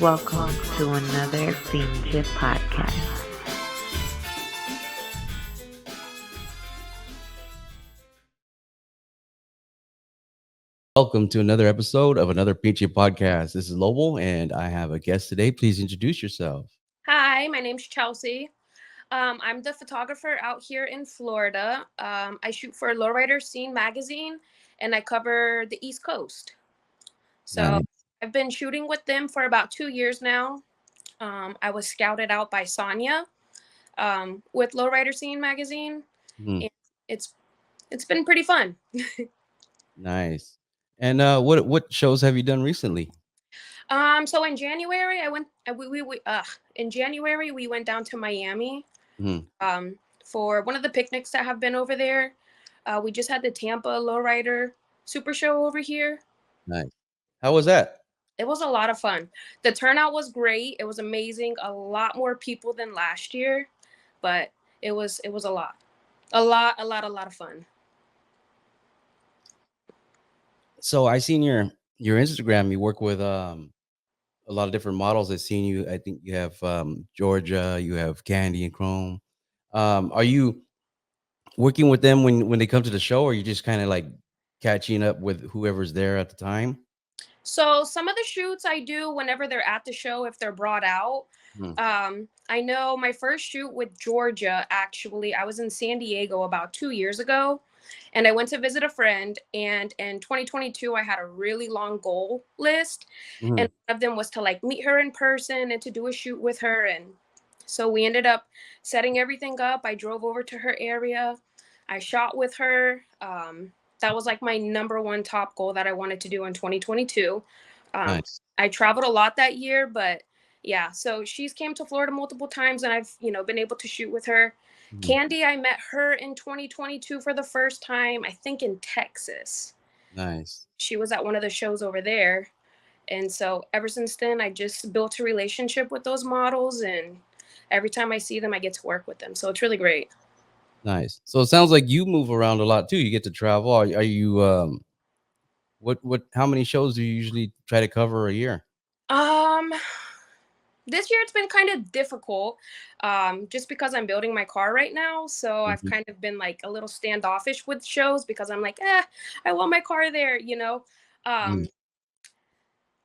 Welcome to another Pinche podcast. Welcome to another episode of another Peachy podcast. This is Lobo, and I have a guest today. Please introduce yourself. Hi, my name's Chelsea. I'm the photographer out here in Florida. I shoot for Lowrider Scene magazine and I cover the East Coast. So Nice. I've been shooting with them for about 2 years now. I was scouted out by Sonia with Lowrider Scene magazine, Mhm. and it's it's been pretty fun. Nice. And what shows have you done recently? So in January, I went. In January we went down to Miami Mhm. for one of the picnics that have been over there. We just had the Tampa Lowrider Super Show over here. Nice. How was that? It was a lot of fun. The turnout was great. It was amazing. A lot more people than last year, but it was a lot of fun. So I seen your Instagram. You work with a lot of different models. I've seen you. I think you have Georgia. You have Candy and Chrome. Are you working with them when they come to the show, or are you just kind of like catching up with whoever's there at the time? So some of the shoots I do whenever they're at the show, if they're brought out. Mhm. I know my first shoot with Georgia, actually, I was in San Diego about 2 years ago, and I went to visit a friend. And in 2022, I had a really long goal list, and Mhm. one of them was to like meet her in person and to do a shoot with her. And so we ended up setting everything up. I drove over to her area. I shot with her. That was like my number one top goal that I wanted to do in 2022. Nice. I traveled a lot that year, but yeah, so she's came to Florida multiple times and I've, been able to shoot with her. Mhm. Candy, I met her in 2022 for the first time, I think in Texas. Nice. She was at one of the shows over there. And so ever since then, I just built a relationship with those models. And every time I see them, I get to work with them. So it's really great. Nice. So it sounds like you move around a lot too. You get to travel. Are you what how many shows do you usually try to cover a year? Um, this year it's been kind of difficult, just because I'm building my car right now. So I've Mhm. kind of been like a little standoffish with shows because I'm like, I want my car there. Mm. Um,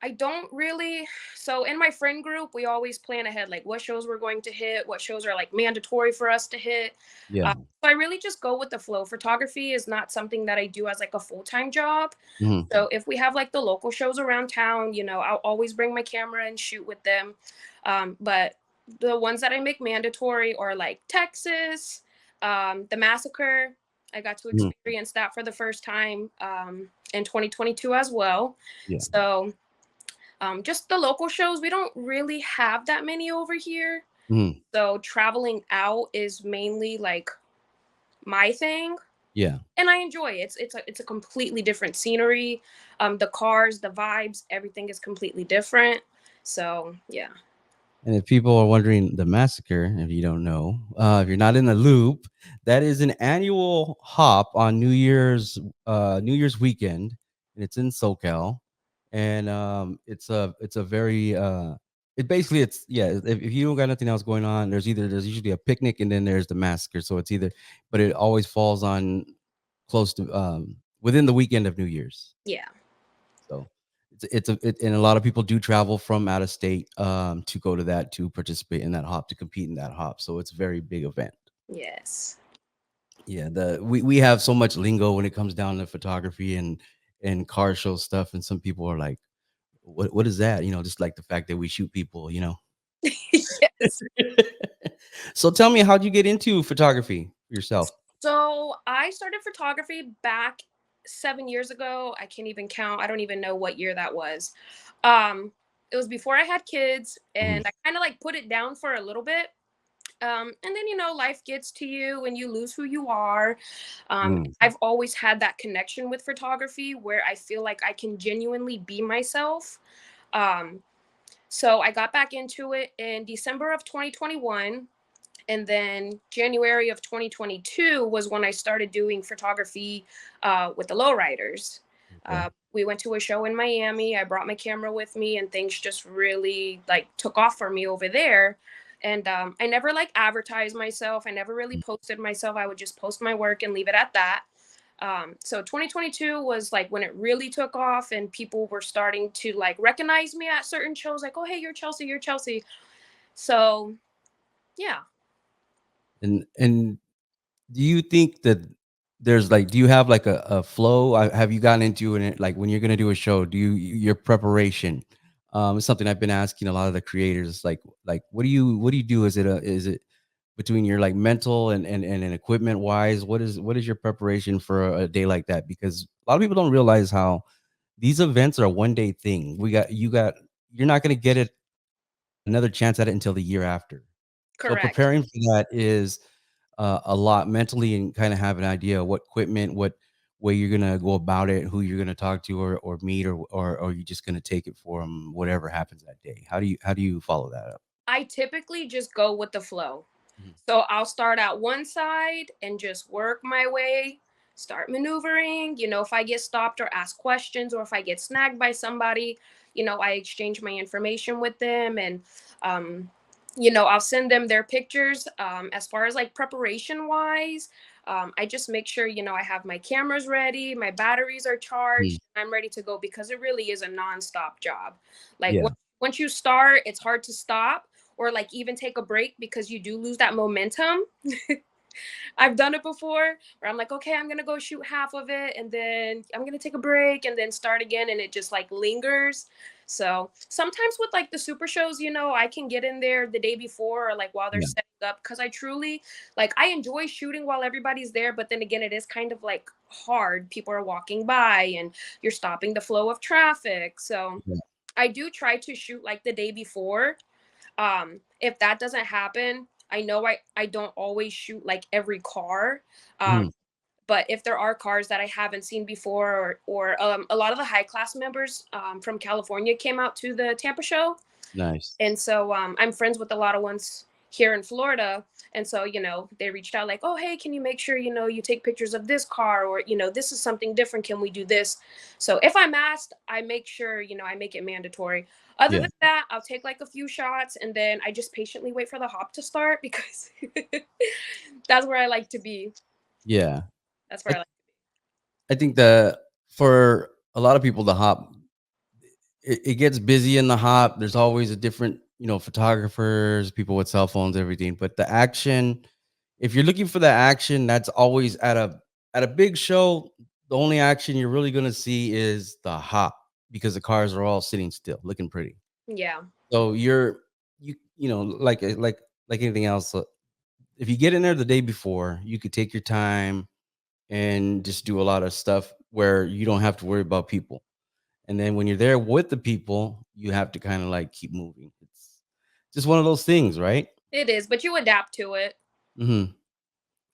I don't really. So in my friend group, we always plan ahead, like what shows we're going to hit, what shows are like mandatory for us to hit. Yeah. So I really just go with the flow. Photography is not something that I do as like a full-time job. Mhm. So if we have like the local shows around town, I'll always bring my camera and shoot with them. But the ones that I make mandatory are like Texas, the Massacre. I got to Mhm. experience that for the first time in 2022 as well. Yeah. So just the local shows, we don't really have that many over here. Mhm. So traveling out is mainly like my thing, Yeah. and I enjoy it. It's a completely different scenery. The cars, the vibes, everything is completely different. So yeah. And if people are wondering, the massacre, if you don't know, if you're not in the loop, that is an annual hop on New Year's weekend, and it's in SoCal, and it's a very it basically it's yeah. If you don't got nothing else going on, there's usually a picnic and then there's the massacre. So it's either, but it always falls on close to within the weekend of New Year's. Yeah. So and a lot of people do travel from out of state to go to that to participate in that hop to compete in that hop. So it's a very big event. Yes. Yeah, we have so much lingo when it comes down to photography and car show stuff, and some people are like, what is that? Just like the fact that we shoot people. Yes. So tell me, how'd you get into photography yourself? So I started photography back 7 years ago. I can't even count. I don't even know what year that was. It was before I had kids, Mhm. and I kind of like put it down for a little bit. And then life gets to you and you lose who you are. Mm. I've always had that connection with photography where I feel like I can genuinely be myself. Um, so I got back into it in December of 2021. And then January of 2022 was when I started doing photography with the Lowriders. Okay. We went to a show in Miami. I brought my camera with me, and things just really like took off for me over there. And I never like advertised myself. I never really Mm. posted myself. I would just post my work and leave it at that. So 2022 was like when it really took off, and people were starting to like recognize me at certain shows, like, oh, hey, you're Chelsea, you're Chelsea. So yeah. And do you think that there's like, do you have like a flow? Have you gotten into it like when you're gonna do a show? Do your preparation? It's something I've been asking a lot of the creators. Like what do you do? Is it between your like mental and equipment wise? What is your preparation for a day like that? Because a lot of people don't realize how these events are a 1 day thing. You're not gonna get it another chance at it until the year after. So Correct. preparing for that is a lot mentally, and kind of have an idea of what equipment, what way you're gonna go about it, who you're gonna talk to or meet, or you're just gonna take it for them, whatever happens that day. How do you follow that up? I typically just go with the flow. Mhm. So I'll start out one side and just work my way, start maneuvering. If I get stopped or ask questions, or if I get snagged by somebody, I exchange my information with them, and um, I'll send them their pictures. As far as like preparation wise, I just make sure, I have my cameras ready, my batteries are Mm. charged, I'm ready to go, because it really is a nonstop job. Like Yeah. once you start, it's hard to stop or like even take a break, because you do lose that momentum. I've done it before where I'm like, okay, I'm gonna go shoot half of it, and then I'm gonna take a break and then start again, and it just like lingers. So sometimes with like the super shows, I can get in there the day before or like while they're Yeah. setting up, because I truly like I enjoy shooting while everybody's there, but then again, it is kind of like hard. People are walking by and you're stopping the flow of traffic. So Yeah. I do try to shoot like the day before. If that doesn't happen, I know I don't always shoot like every car. um Mhm. but if there are cars that I haven't seen before, or a lot of the high class members from California came out to the Tampa show, Nice. and so I'm friends with a lot of ones here in Florida. And so, they reached out like, oh, hey, can you make sure, you take pictures of this car, or, this is something different. Can we do this? So if I'm asked, I make sure, I make it mandatory. Other Yeah. than that, I'll take like a few shots, and then I just patiently wait for the hop to start, because that's where I like to be. Yeah. That's I, where I like. I think that for a lot of people, the hop, it gets busy in the hop. There's always a different, photographers, people with cell phones, everything. But the action, if you're looking for the action, that's always at a big show. The only action you're really gonna see is the hop, because the cars are all sitting still, looking pretty. Yeah. So like anything else. If you get in there the day before, you could take your time and just do a lot of stuff where you don't have to worry about people. And then when you're there with the people, you have to kind of like keep moving. It's just one of those things, right? It is, but you adapt to it. Hmm.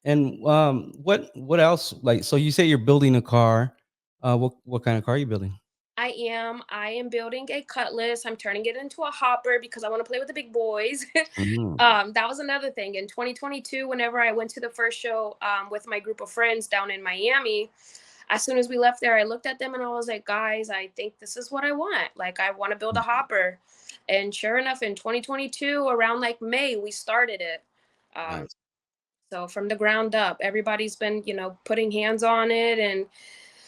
And what else? Like, so you say you're building a car. What kind of car are you building? I am building a Cutlass. I'm turning it into a hopper because I want to play with the big boys. Mhm. That was another thing in 2022. Whenever I went to the first show with my group of friends down in Miami, as soon as we left there, I looked at them and I was like, guys, I think this is what I want. Like, I want to build a hopper. And sure enough, in 2022, around like May, we started it. Um, Nice. so from the ground up, everybody's been, putting hands on it, and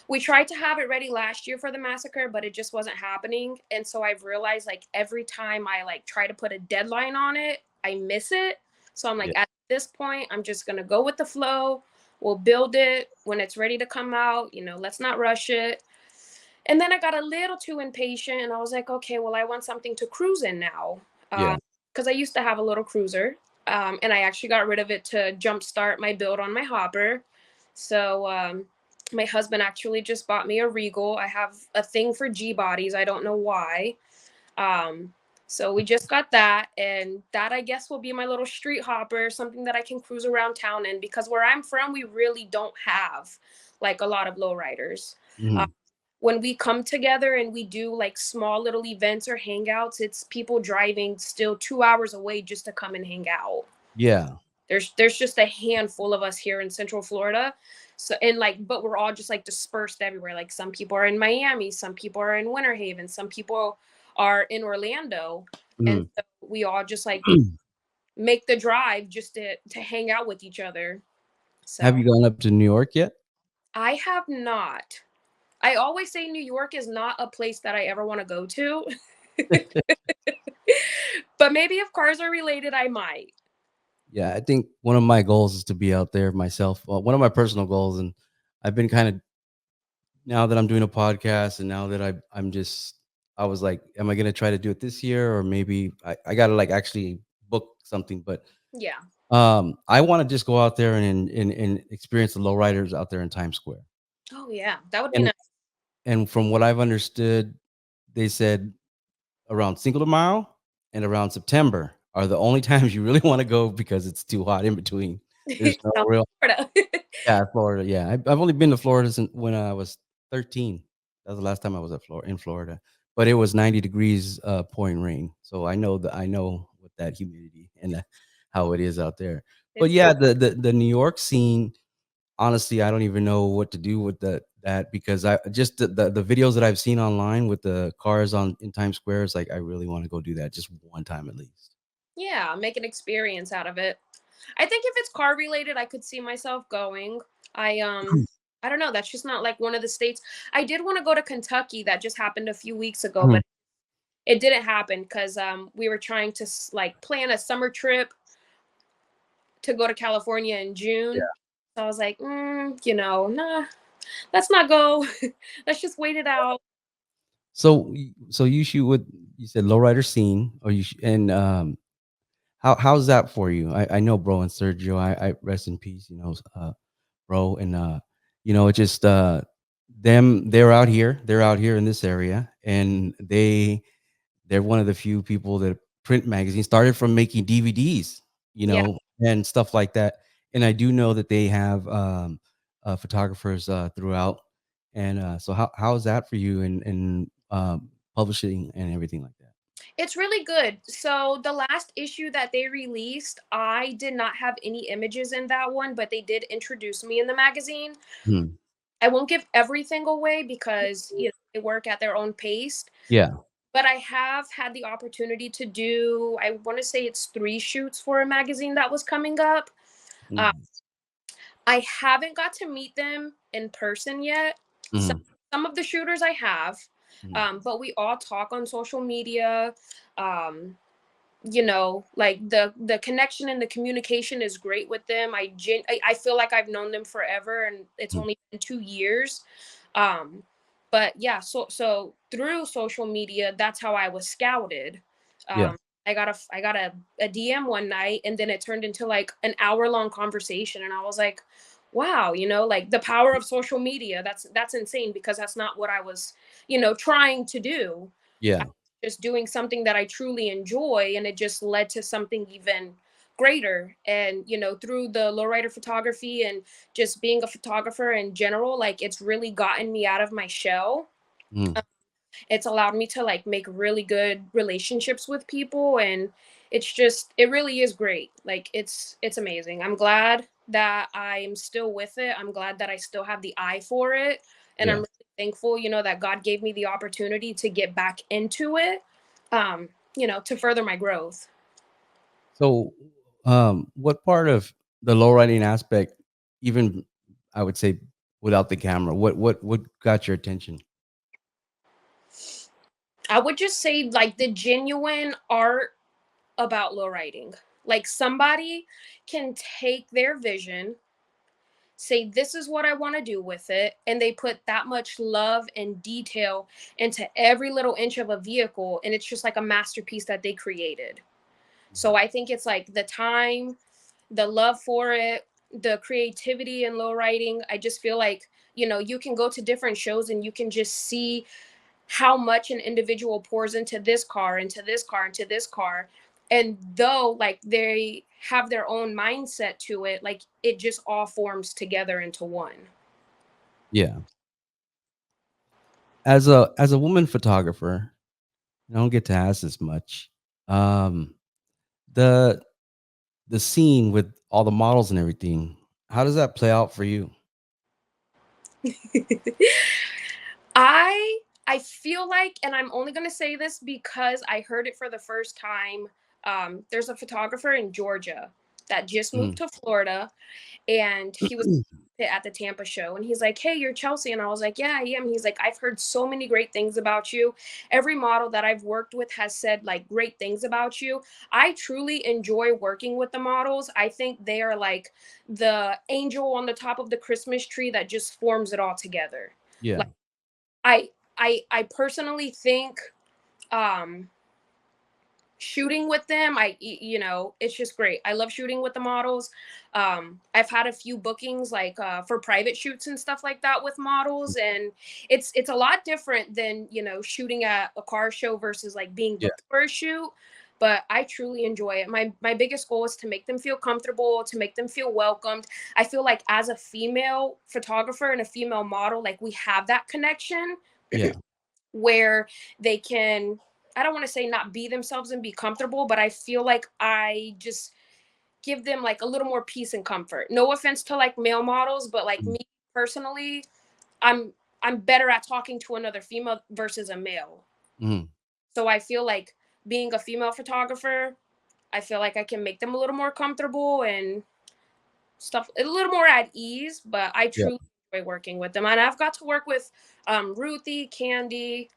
we tried to have it ready last year for the massacre, but it just wasn't happening. And so I've realized like every time I like try to put a deadline on it, I miss it. So I'm like, Yeah. at this point, I'm just gonna go with the flow. We'll build it when it's ready to come out. Let's not rush it. And then I got a little too impatient, and I was like, okay, well, I want something to cruise in now. Yeah. Because I used to have a little cruiser, and I actually got rid of it to jumpstart my build on my hopper. So my husband actually just bought me a Regal. I have a thing for G bodies. I don't know why. Um, so we just got that, and that I guess will be my little street hopper, something that I can cruise around town in, because where I'm from, we really don't have like a lot of lowriders. Uh, Mhm. when we come together and we do like small little events or hangouts, it's people driving still 2 hours away just to come and hang out. Yeah. There's just a handful of us here in Central Florida. So and like, but we're all just like dispersed everywhere. Like some people are in Miami, some people are in Winter Haven, some people are in Orlando, and Mm. so we all just like make the drive just to hang out with each other. Have So you gone up to New York yet? I have not. I always say New York is not a place that I ever want to go to. But maybe if cars are related, I might. Yeah, I think one of my goals is to be out there myself. Well, one of my personal goals, and I've been kind of now that I'm doing a podcast, and now that I was like, am I gonna try to do it this year, or maybe I gotta like actually book something. But Yeah. I want to just go out there and experience the lowriders out there in Times Square. Oh yeah, that would be And nice. and from what I've understood, they said around Cinco de Mayo and around September are the only times you really want to go because it's too hot in between. There's no South real Florida. yeah, Florida. Yeah, I've only been to Florida since when I was 13. That was the last time I was in Florida, but it was 90 degrees, pouring rain. So I know what that humidity and how it is out there. But It's yeah, the New York scene. Honestly, I don't even know what to do with that because I just the videos that I've seen online with the cars on in Times Square is like I really want to go do that just one time at least. yeah, make an experience out of it. I think if it's car related, I could see myself going. I um I don't know, that's just not like one of the states. I did want to go to Kentucky. That just happened a few weeks ago, Mhm. but it didn't happen because we were trying to like plan a summer trip to go to California in June. So I was like, nah, let's not go. Let's just wait it out. So you shoot with you said lowrider scene or and how's that for you? I know bro and Sergio. I rest in peace. Bro and it just they're out here in this area and they're one of the few people that print magazines started from making DVDs, Yeah. and stuff like that. And I do know that they have photographers throughout. And so how is that for you in publishing and everything like that? It's really good. So the last issue that they released, I did not have any images in that one, but they did introduce me in the magazine. Hmm. I won't give everything away because they work at their own pace, Yeah. but I have had the opportunity to do, I want to say it's 3 shoots for a magazine that was coming up. Uh, Mhm. I haven't got to meet them in person yet. Some, Mhm. some of the shooters I have, Mhm. but we all talk on social media. Um, like the connection and the communication is great with them. I feel like I've known them forever, and it's Mhm. only been 2 years. um but yeah, so through social media, that's how I was scouted. Yeah. um I got a DM one night, and then it turned into like an hour-long conversation, and I was like, wow, like the power of social media. That's insane, because that's not what I was trying to do. Yeah. Just doing something that I truly enjoy, and it just led to something even greater. And through the lowrider photography and just being a photographer in general, like it's really gotten me out of my shell. Mhm. It's allowed me to like make really good relationships with people, and it really is great. Like it's amazing. I'm glad that I'm still with it. I'm glad that I still have the eye for it, and I'm Yeah. really thankful, that God gave me the opportunity to get back into it, to further my growth. So, what part of the low riding aspect, even I would say without the camera, what got your attention? I would just say like the genuine art about low riding. Like somebody can take their vision, say this is what I want to do with it, and they put that much love and detail into every little inch of a vehicle, and it's just like a masterpiece that they created. So I think it's like the time, the love for it, the creativity and low riding. I just feel like you can go to different shows and you can just see how much an individual pours into this car, into this car, into this car. And though like they have their own mindset to it, like it just all forms together into one. Yeah. As a woman photographer, I don't get to ask this much. Um, the the scene with all the models and everything, how does that play out for you? I feel like, and I'm only going to say this because I heard it for the first time. There's a photographer in Georgia that just moved Mm. to Florida, and he was at the Tampa show, and he's like, "Hey, you're Chelsea," and I was like, "Yeah, I am." He's like, "I've heard so many great things about you. Every model that I've worked with has said like great things about you. I truly enjoy working with the models. I think they are like the angel on the top of the Christmas tree that just forms it all together. Yeah. Like I personally think um shooting with them, it's just great. I love shooting with the models. I've had a few bookings like for private shoots and stuff like that with models, and it's a lot different than shooting at a car show versus like being Yeah. booked for a shoot. But I truly enjoy it. My biggest goal is to make them feel comfortable, to make them feel welcomed. I feel like as a female photographer and a female model, like we have that connection Yeah. where they can, I don't want to say not be themselves and be comfortable, but I feel like I just give them like a little more peace and comfort. No offense to like male models, but like Mm. me personally, I'm I'm better at talking to another female versus a male. Mm. So I feel like being a female photographer, I feel like I can make them a little more comfortable and stuff, a little more at ease, but I Yeah. truly enjoy working with them. And I've got to work with Ruthie, Candy,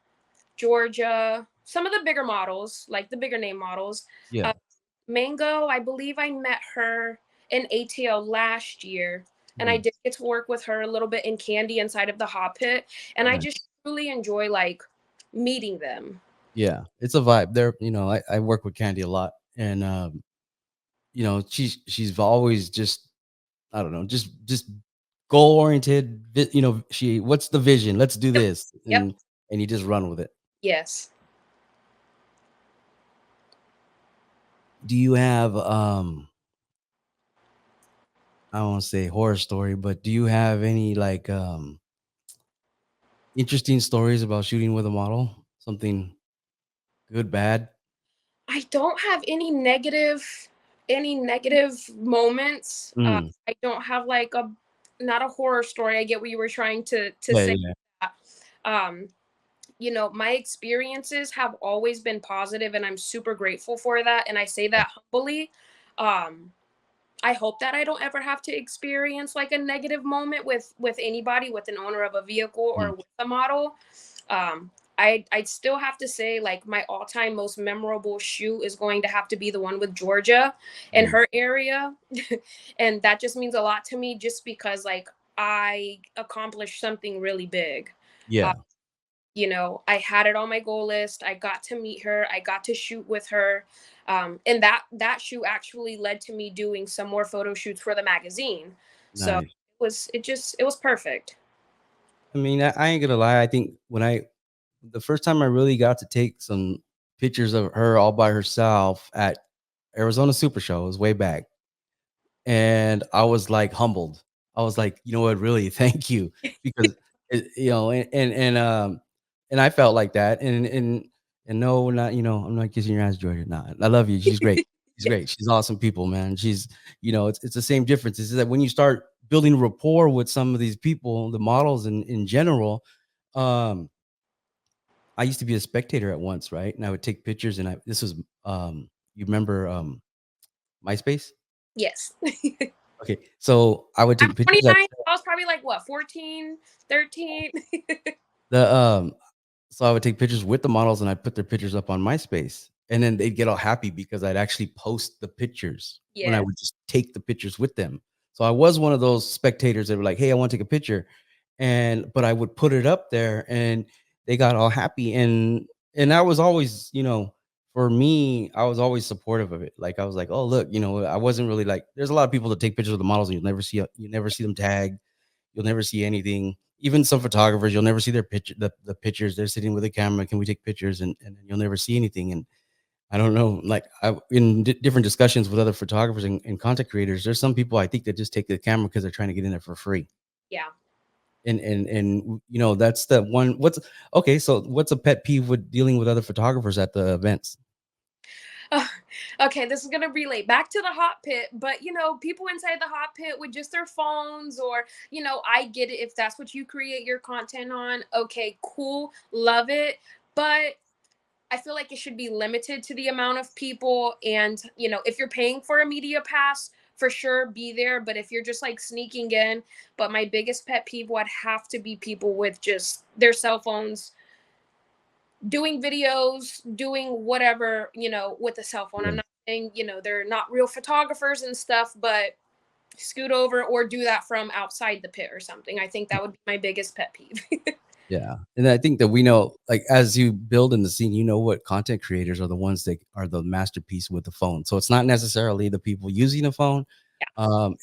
Georgia, some of the bigger models, like the bigger name models. Yeah. Uh, Mango, I believe I met her in ATL last year, and I Mm. did get to work with her a little bit in Candy inside of the hot pit, and I just Nice. truly enjoy like meeting them. Yeah. It's a vibe. There, I work with Candy a lot, and she's always just, I don't know, just goal oriented. She what's the vision? Let's do Yep. this, Yep. and you just run with it. Yes. Do you have I don't want to say horror story, but do you have any like interesting stories about shooting with a model? Something good, bad? I don't have any negative moments. Mm. I don't have like a not a horror story. I get what you were trying to Yeah, say. yeah, Um, my experiences have always been positive, and I'm super grateful for that. And I say yeah. that humbly. Um, I hope that I don't ever have to experience like a negative moment with anybody, with an owner of a vehicle Mm. or with a model. I'd still have to say like my all-time most memorable shoot is going to have to be the one with Georgia and Mm. her area. And that just means a lot to me just because like I accomplished something really big. Uh, Yeah, I had it on my goal list. I got to meet her. I got to shoot with her. And that shoot actually led to me doing some more photo shoots for the magazine. So nice. it was perfect. I mean, I ain't gonna lie. I think the first time I really got to take some pictures of her all by herself at Arizona Super Show was way back. And I was like humbled. I was like, you know what, really, thank you. Because and I felt like that. And no, not, I'm not kissing your ass, Georgia. Nah, I love you. She's great. She's Yeah. great. She's awesome people, man. She's, it's the same difference. Is that when you start building rapport with some of these people, the models in general, um, I used to be a spectator at once, right? And I would take pictures, and this was you remember MySpace? Yes. Okay, so I would I'm take pictures at 29. I was probably like what, 14, 13? the so I would take pictures with the models, and I'd put their pictures up on MySpace, and then they'd get all happy because I'd actually post the pictures when I Yes. would just take the pictures with them. So I was one of those spectators that were like, "Hey, I want to take a picture," but I would put it up there, and they got all happy, and I was always, for me, I was always supportive of it. Like I was like, "Oh, look, I wasn't really like." There's a lot of people that take pictures of the models, and you never see them tagged. You'll never see anything. Even some photographers, you'll never see their picture, the pictures. They're sitting with a camera. Can we take pictures? And then you'll never see anything. And I don't know, like in different discussions with other photographers and content creators, there's some people I think that just take the camera because they're trying to get in there for free. Yeah. And that's the one. Okay, so what's a pet peeve with dealing with other photographers at the events? Uh, okay, this is gonna relate back to the hot pit, but people inside the hot pit with just their phones, or I get it if that's what you create your content on. Okay, cool, love it, but I feel like it should be limited to the amount of people. And if you're paying for a media pass, for sure, be there. But if you're just like sneaking in, but my biggest pet peeve would have to be people with just their cell phones doing videos, doing whatever, with a cell phone. I'm Yeah. not saying, they're not real photographers and stuff, but scoot over or do that from outside the pit or something. I think that would be my biggest pet peeve. Yeah. And I think that we know, like, as you build in the scene, you know what content creators are the ones that are the masterpiece with the phone. So it's not necessarily the people using the phone.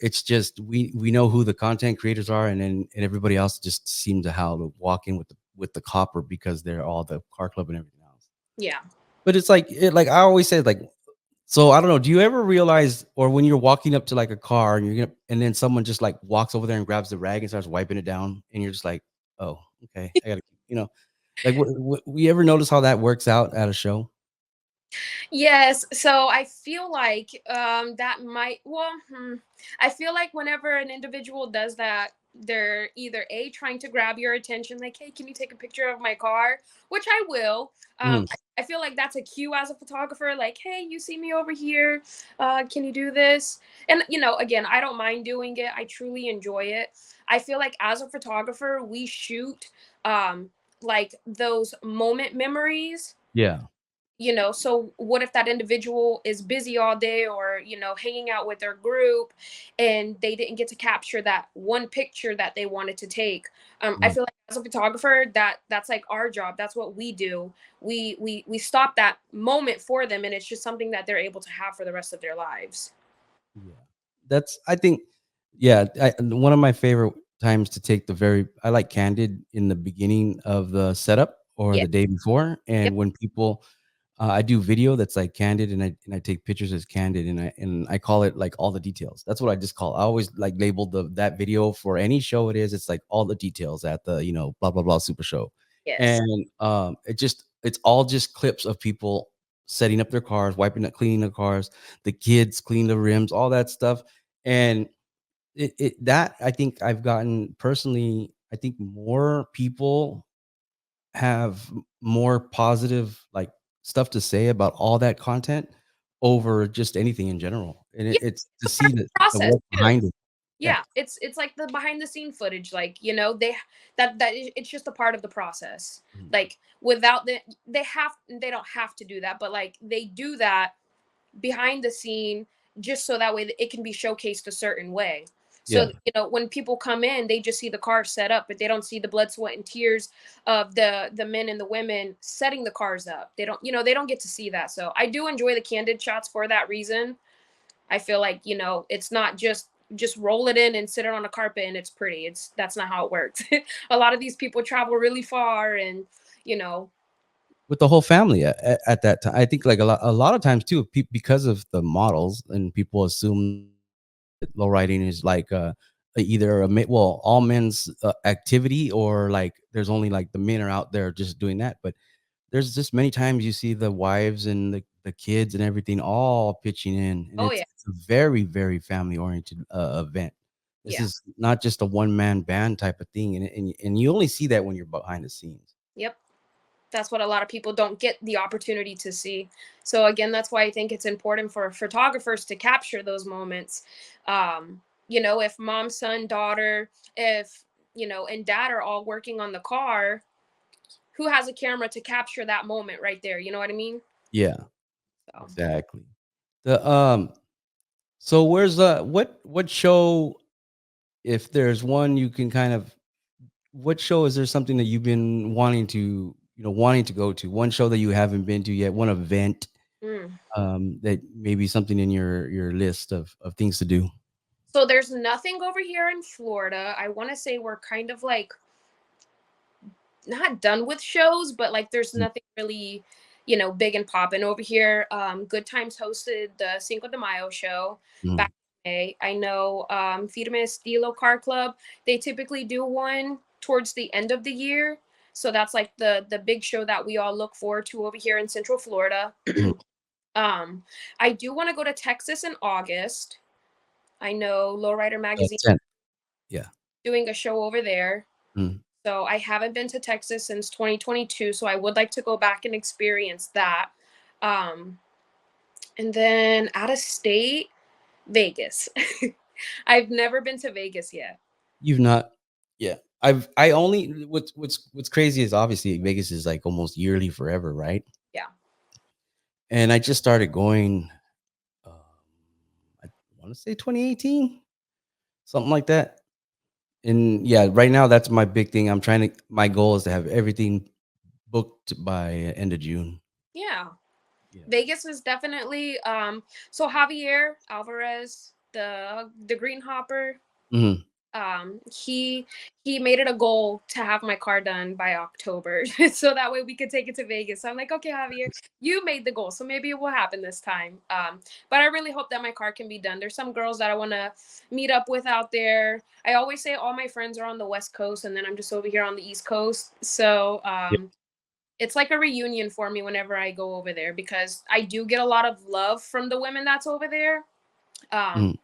It's just we know who the content creators are, and then and everybody else just seems to how to walk in with the copper because they're all the car club and everything else. Yeah. But it's like like I always say, like, so I don't know. Do you ever realize, or when you're walking up to like a car and and then someone just like walks over there and grabs the rag and starts wiping it down, and you're just like, oh, okay, I gotta, like, we ever notice how that works out at a show? Yes, so I feel like that might I feel like whenever an individual does that, they're either a trying to grab your attention, like, hey, can you take a picture of my car? Which I will. Mm, I feel like that's a cue as a photographer, like, hey, you see me over here, can you do this? And again, I don't mind doing it. I truly enjoy it. I feel like as a photographer, we shoot like those moment memories. yeah, So what if that individual is busy all day, or hanging out with their group, and they didn't get to capture that one picture that they wanted to take. I right, feel like as a photographer, that's like our job. That's what we do. We stop that moment for them, and it's just something that they're able to have for the rest of their lives. yeah. That's I think, yeah. One of my favorite times to take I like candid in the beginning of the setup or Yeah. the day before, Yep. and when people I do video that's like candid, and I take pictures as candid, and I call it like all the details. That's what I just call. I always like label that video for any show it is. It's like all the details at the blah blah blah super show, Yes. and it's all just clips of people setting up their cars, wiping it, cleaning the cars, the kids cleaning the rims, all that stuff, and that I think I've gotten personally. I think more people have more positive like stuff to say about all that content over just anything in general, and Yeah. it's to It's a part see of the the process work too. behind it. Yeah, Yeah, it's like the behind the scene footage, like they it's just a part of the process. mhm, Like without they don't have to do that, but like they do that behind the scene, just so that way that it can be showcased a certain way. So yeah, when people come in, they just see the car set up, but they don't see the blood, sweat, and tears of the men and the women setting the cars up. They don't get to see that. So I do enjoy the candid shots for that reason. I feel like, it's not just roll it in and sit it on a carpet and it's pretty. That's not how it works. A lot of these people travel really far, and you know, with the whole family at that time. I think like a lot of times too, because of the models, and people assume low riding is like either well, all men's activity, or like there's only like the men are out there just doing that. But there's just many times you see the wives and the kids and everything all pitching in, and oh it's yeah, a very very family oriented event. This yeah, is not just a one man band type of thing, and you only see that when you're behind the scenes. yep. That's what a lot of people don't get the opportunity to see. So again, that's why I think it's important for photographers to capture those moments. If mom, son, daughter, if and dad are all working on the car, who has a camera to capture that moment right there? You know what I mean? Yeah, So. exactly. The so where's what show, if there's one you can kind of, what show is there something that you've been wanting to go to, one show that you haven't been to yet, one event Mm. that maybe something in your list of things to do? So there's nothing over here in Florida. I want to say we're kind of like not done with shows, but like there's Mm, nothing really, big and popping over here. Good Times hosted the Cinco de Mayo show mm, back in May. I know Firme Estilo Car Club, they typically do one towards the end of the year. So that's like the big show that we all look forward to over here in Central Florida. mm. I do want to go to Texas in August. I know Lowrider magazine 10. Yeah. doing a show over there. Mm. So I haven't been to Texas since 2022, so I would like to go back and experience that. Um, and then out of state, Vegas. I've never been to Vegas yet. You've not. Yeah. I only what's crazy is obviously Vegas is like almost yearly forever, right? Yeah. And I just started going. Um, I want to say 2018, something like that. And yeah, right now that's my big thing. I'm trying to. My goal is to have everything booked by end of June. Yeah. Yeah. Vegas is definitely so Javier Alvarez, the green hopper, Mhm. he made it a goal to have my car done by October so that way we could take it to Vegas. So I'm like, okay, Javier, you made the goal, so maybe it will happen this time. But I really hope that my car can be done. There's some girls that I want to meet up with out there. I always say all my friends are on the West Coast and then I'm just over here on the East Coast. So Yeah. it's like a reunion for me whenever I go over there because I do get a lot of love from the women that's over there. Um,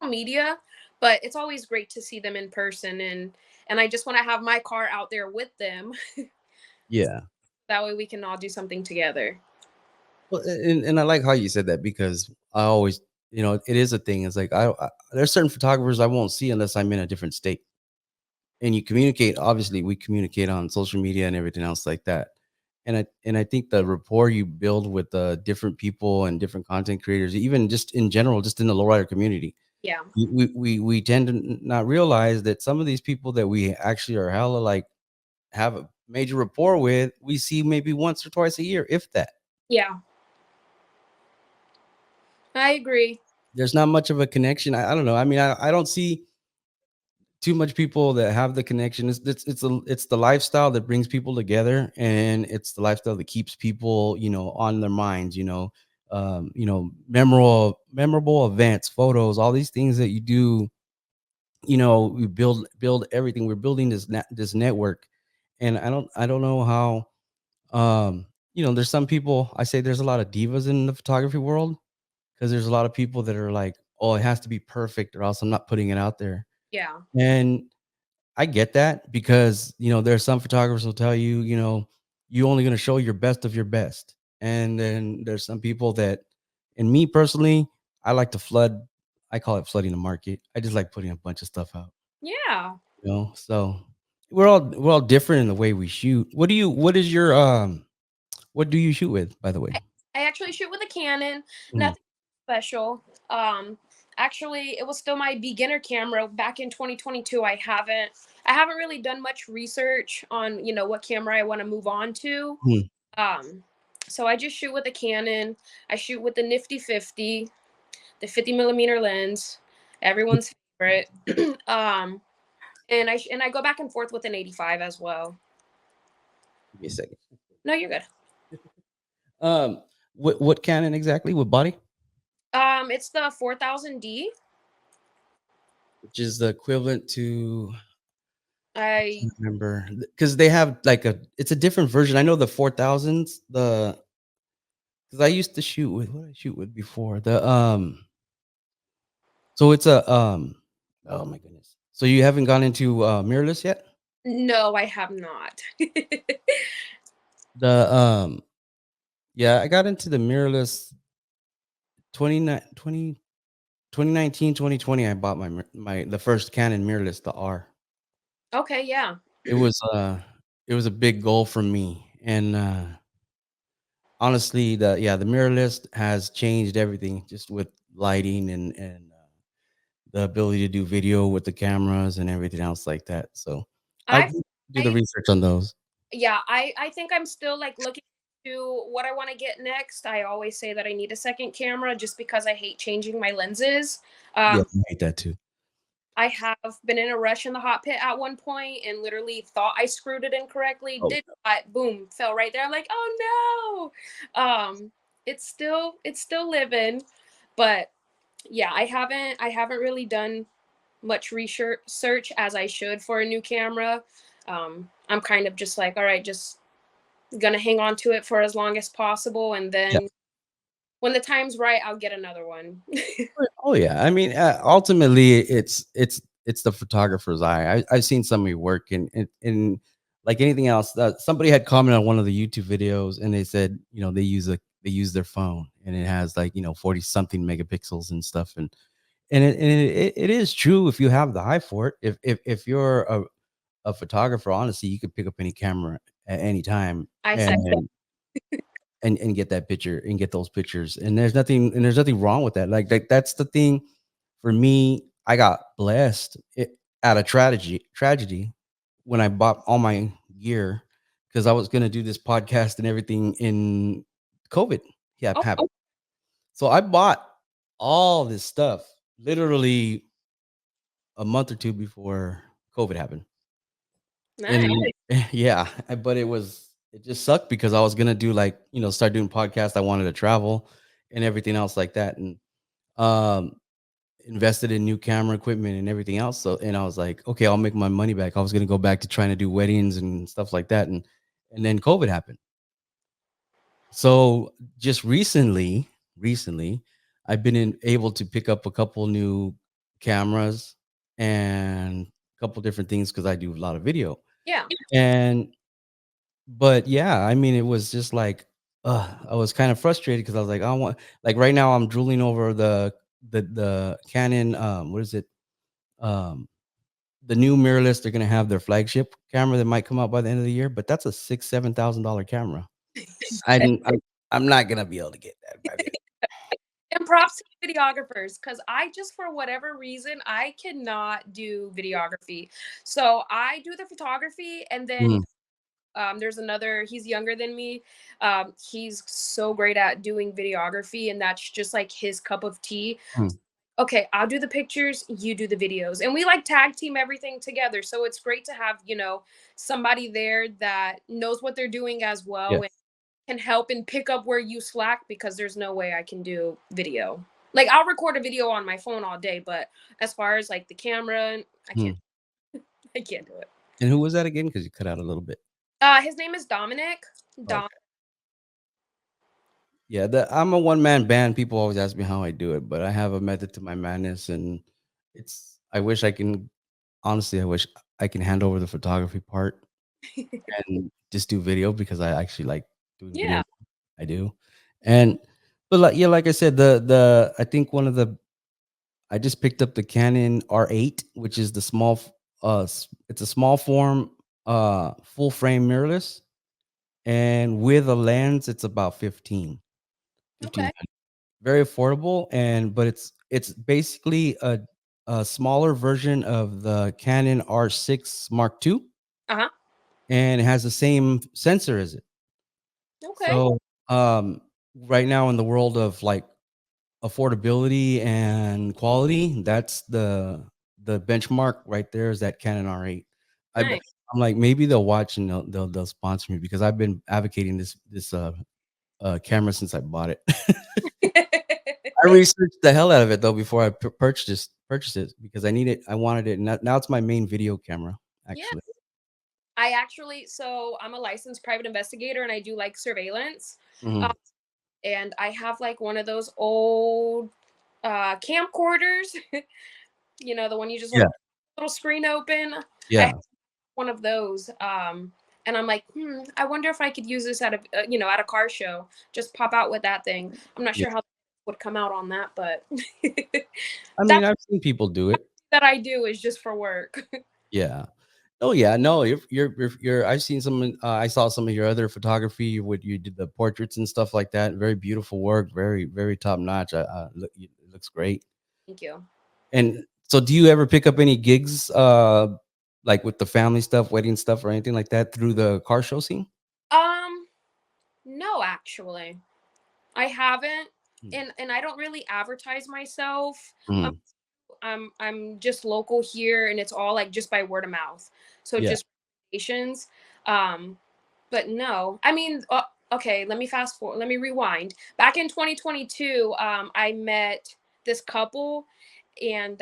Mhm. media, but it's always great to see them in person and I just want to have my car out there with them. Yeah. That way we can all do something together. Well, and I like how you said that because I always, it is a thing. It's like there's certain photographers I won't see unless I'm in a different state. And you communicate. Obviously, we communicate on social media and everything else like that. And I think the rapport you build with different people and different content creators, even just in general, just in the lowrider community, Yeah. we tend to not realize that some of these people that we actually are hella like have a major rapport with, we see maybe once or twice a year, if that. Yeah. I agree. There's not much of a connection. I don't know. I mean, I don't see too much people that have the connection. It's the lifestyle that brings people together, and it's the lifestyle that keeps people, on their minds. Memorable events, photos, all these things that you do. We build everything. We're building this network, and I don't know how. There's some people. I say there's a lot of divas in the photography world because there's a lot of people that are like, oh, it has to be perfect or else I'm not putting it out there. Yeah. And I get that because, there are some photographers will tell you, you only going to show your best of your best. And then there's some people that, and me personally, I like to flood. I call it flooding the market. I just like putting a bunch of stuff out, Yeah. so we're all different in the way we shoot. What do you shoot with, by the way? I actually shoot with a Canon, Mm, nothing special. Actually it was still my beginner camera back in 2022. I haven't really done much research on, what camera I want to move on to. mm. Um, so I just shoot with a Canon. I shoot with the Nifty 50, the 50 millimeter lens, everyone's favorite. um, and I go back and forth with an 85 as well. Give me a second. No, you're good. Um, what Canon exactly? What body? It's the 4000D. Which is the equivalent to, I remember, because they have like it's a different version. I know the 4000s, because I used to shoot with, what did I shoot with before? So it's oh my goodness. So you haven't gone into mirrorless yet? No, I have not. The yeah, I got into the mirrorless 2019, 2020. I bought the first Canon mirrorless, the R. Okay, yeah. It was a big goal for me. And honestly, the mirrorless has changed everything just with lighting and the ability to do video with the cameras and everything else like that. So I'll I do the I research on those. yeah, I think I'm still like looking to what I want to get next. I always say that I need a second camera just because I hate changing my lenses. Yeah, Um, I hate that too. I have been in a rush in the hot pit at one point and literally thought I screwed it incorrectly. Oh, Did not, boom, fell right there. I'm like, oh no. It's still living, but yeah, I haven't really done much research as I should for a new camera. I'm kind of just like, all right, just gonna hang on to it for as long as possible, and yeah. then when the time's right, I'll get another one. Oh yeah, I mean, ultimately, it's the photographer's eye. I've seen some of your work, and like anything else, that somebody had commented on one of the YouTube videos, and they said, they use their phone, and it has like 40 something megapixels and stuff, and it is true if you have the eye for it. If you're a photographer, honestly, you could pick up any camera at any time, I said, and get that picture and get those pictures. And there's nothing wrong with that. Like that's the thing for me. I got blessed at a tragedy when I bought all my gear because I was gonna do this podcast and everything in COVID. Yeah, oh, happened. So I bought all this stuff literally a month or two before COVID happened. nice. And yeah, but it just sucked because I was gonna do like, start doing podcasts. I wanted to travel and everything else like that. And um invested in new camera equipment and everything else. So and I was like, okay, I'll make my money back. I was gonna go back to trying to do weddings and stuff like that. And then COVID happened. So just recently, I've been able to pick up a couple new cameras and a couple different things because I do a lot of video. Yeah. And but yeah, I mean, it was just like, I was kind of frustrated because I was like, I want like right now I'm drooling over the Canon, what is it? Um, the new mirrorless. They're gonna have their flagship camera that might come out by the end of the year, but that's a $6,000-7,000 camera. I'm not gonna be able to get that. I mean, And props to videographers, because I just, for whatever reason, I cannot do videography. So I do the photography, and then mm, there's another, he's younger than me. He's so great at doing videography, and that's just like his cup of tea. mm, Okay, I'll do the pictures, you do the videos. And we like tag team everything together. So it's great to have, somebody there that knows what they're doing as well and yes. can help and pick up where you slack, because there's no way I can do video. Like, I'll record a video on my phone all day, but as far as like the camera, I can't Mm. I can't do it. And who was that again? Because you cut out a little bit. His name is Dominic. Dom. Okay. Yeah, I'm a one man band. People always ask me how I do it, but I have a method to my madness, and I wish I can. Honestly, I wish I can hand over the photography part and just do video because I actually like doing Yeah. video. I do, and but like yeah, like I said, I think one of the I just picked up the Canon R8, which is the it's a small form, full frame mirrorless, and with a lens, it's about 15. Okay. Very affordable, and but it's basically a smaller version of the Canon R6 Mark II, Uh-huh. and it has the same sensor as it. Okay. So, right now in the world of like affordability and quality, that's the benchmark right there is that Canon R8. I Nice. I'm like maybe they'll watch and they'll sponsor me because I've been advocating this camera since I bought it. I researched the hell out of it though before I purchased it because I need it. I wanted it. Now it's my main video camera Yeah. actually. So I'm a licensed private investigator, and I do like surveillance. Uh, Mhm. and I have like one of those old camcorders, the one you just Yeah, want little screen open. I have yeah, one of those. And I'm like, I wonder if I could use this at a car show. Just pop out with that thing. I'm not yeah. sure how would come out on that, but I mean, that's I've seen people do it. that I do is just for work. Yeah. Oh yeah, no, you're I've seen some. I saw some of your other photography with you did the portraits and stuff like that. Very beautiful work. Very top notch. It looks great. Thank you. And so, do you ever pick up any gigs, like with the family stuff, wedding stuff, or anything like that through the car show scene? Um, no, actually. I haven't, Mm, and I don't really advertise myself. Um, mm, I'm just local here, and it's all like just by word of mouth. So yeah. just recommendations. Um, but no, I mean, okay. Let me fast forward. Let me rewind. Back in 2022, I met this couple, and